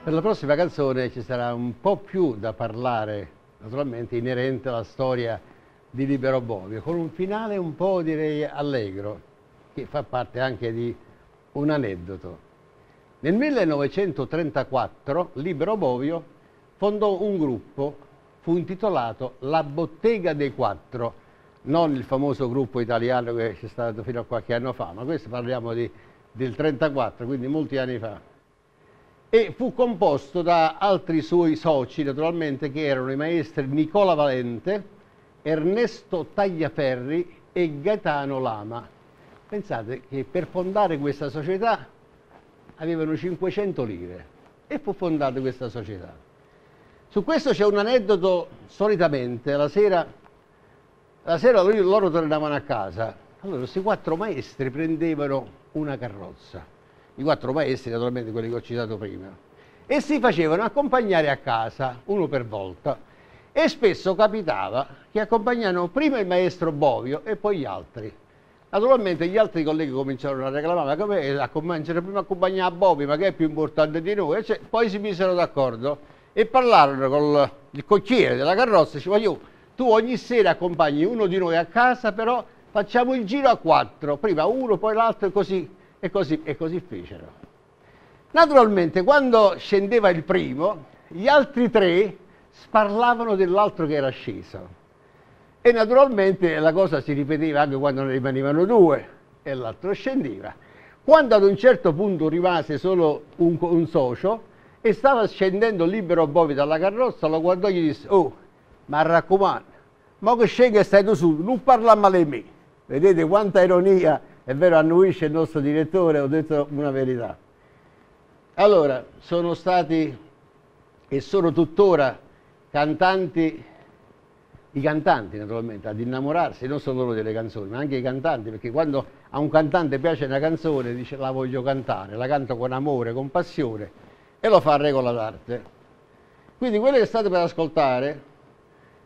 Per la prossima canzone ci sarà un po' più da parlare, naturalmente inerente alla storia di Libero Bovio, con un finale un po', direi, allegro, che fa parte anche di un aneddoto. Nel 1934 Libero Bovio fondò un gruppo, fu intitolato La Bottega dei Quattro, non il famoso gruppo italiano che c'è stato fino a qualche anno fa, ma questo parliamo del 1934, quindi molti anni fa. E fu composto da altri suoi soci, naturalmente, che erano i maestri Nicola Valente, Ernesto Tagliaferri e Gaetano Lama. Pensate che per fondare questa società avevano 500 lire e fu fondata questa società. Su questo c'è un aneddoto. Solitamente la sera loro tornavano a casa, allora questi quattro maestri prendevano una carrozza, i quattro maestri, naturalmente quelli che ho citato prima, e si facevano accompagnare a casa, uno per volta, e spesso capitava che accompagnavano prima il maestro Bovio e poi gli altri. Naturalmente gli altri colleghi cominciarono a reclamare: ma come prima accompagnare Bovio, ma che è più importante di noi? Cioè, poi si misero d'accordo e parlarono con il cocchiere della carrozza, diceva: tu ogni sera accompagni uno di noi a casa, però facciamo il giro a quattro, prima uno, poi l'altro, e così fecero. Naturalmente, quando scendeva il primo, gli altri tre sparlavano dell'altro che era sceso. E naturalmente la cosa si ripeteva anche quando ne rimanevano due e l'altro scendeva. Quando ad un certo punto rimase solo un socio e stava scendendo Libero Bovio dalla carrozza, lo guardò e gli disse: oh, ma raccomando, ma che scegli e stai tu su, non parla male di me. Vedete quanta ironia, è vero, annuisce il nostro direttore, ho detto una verità. Allora, sono stati e sono tuttora cantanti, i cantanti naturalmente, ad innamorarsi non solo delle canzoni, ma anche i cantanti, perché quando a un cantante piace una canzone dice: la voglio cantare, la canto con amore, con passione, e lo fa a regola d'arte. Quindi quella che state per ascoltare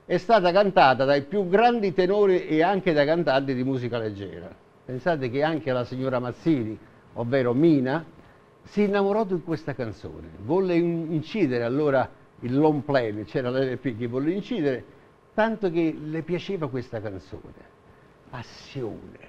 è stata cantata dai più grandi tenori e anche dai cantanti di musica leggera. Pensate che anche la signora Mazzini, ovvero Mina, si innamorò di questa canzone, volle incidere allora il long play, c'era l'LP che volle incidere, tanto che le piaceva questa canzone. Passione,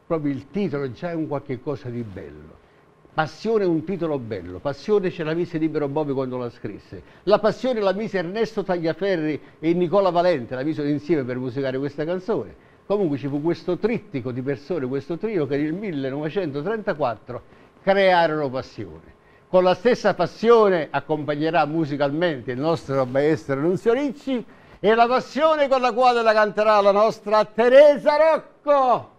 proprio il titolo già è un qualche cosa di bello. Passione è un titolo bello, Passione ce la mise Libero Bovio quando la scrisse. La Passione la mise Ernesto Tagliaferri e Nicola Valente, la misero insieme per musicare questa canzone. Comunque ci fu questo trittico di persone, questo trio che nel 1934 crearono Passione. Con la stessa passione accompagnerà musicalmente il nostro maestro Nunzio Ricci e la passione con la quale la canterà la nostra Teresa Rocco.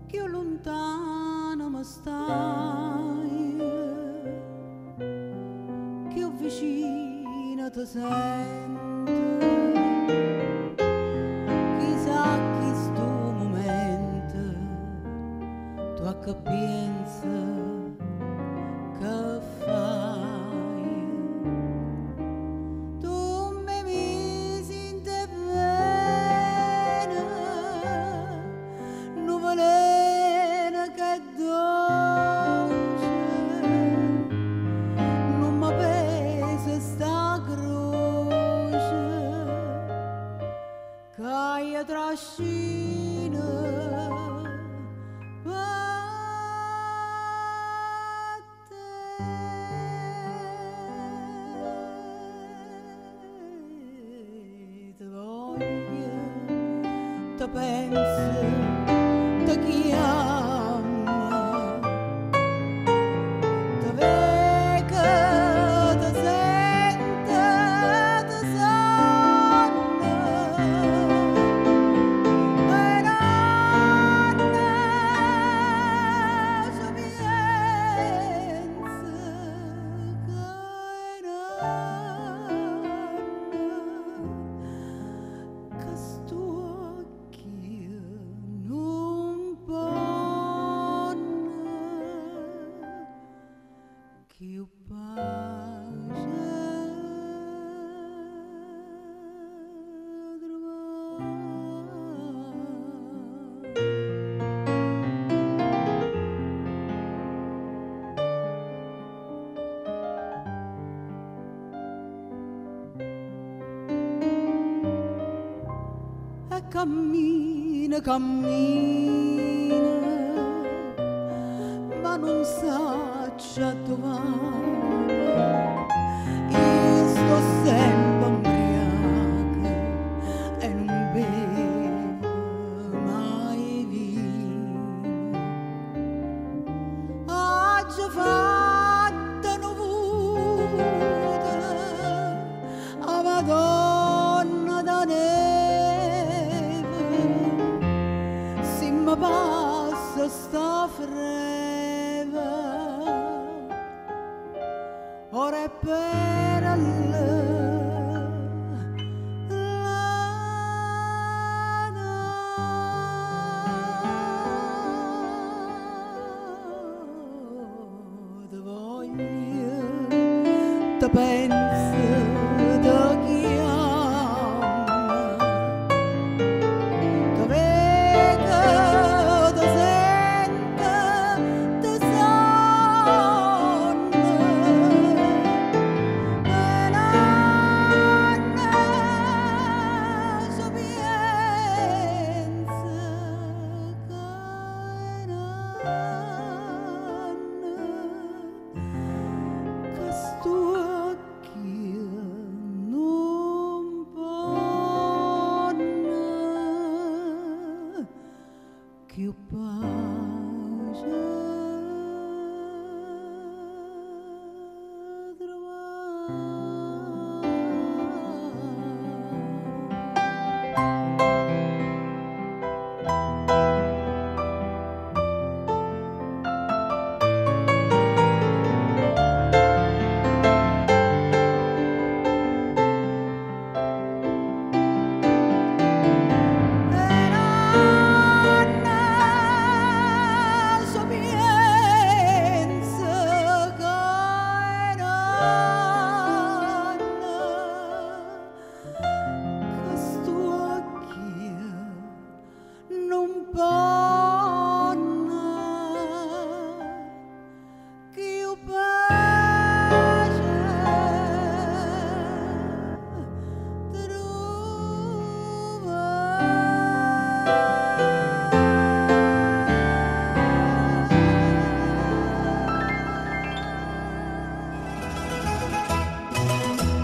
Che lontano mi stai, che vicino ti sento, chissà che sto momento tu a che pensa che fai. Tu mi misi in te bene, nuvolena che dolce, non mi pesa sta croce, che trascina per te. Te voglio, te penso, te chiamo, te vedo, te sento, te sonno, e nonna sapienza che sto occhio cammina, cammina, ma non sa trovare. Io sto sempre ubriaca e non bevo mai vino. Oggi fatta nuvuta a Madonna da neve, si mi passa sta freva, ora è per te penso, te chiamo, te vedo, te sento, te sonno, e nonna sapienza che sto occhi non vanno più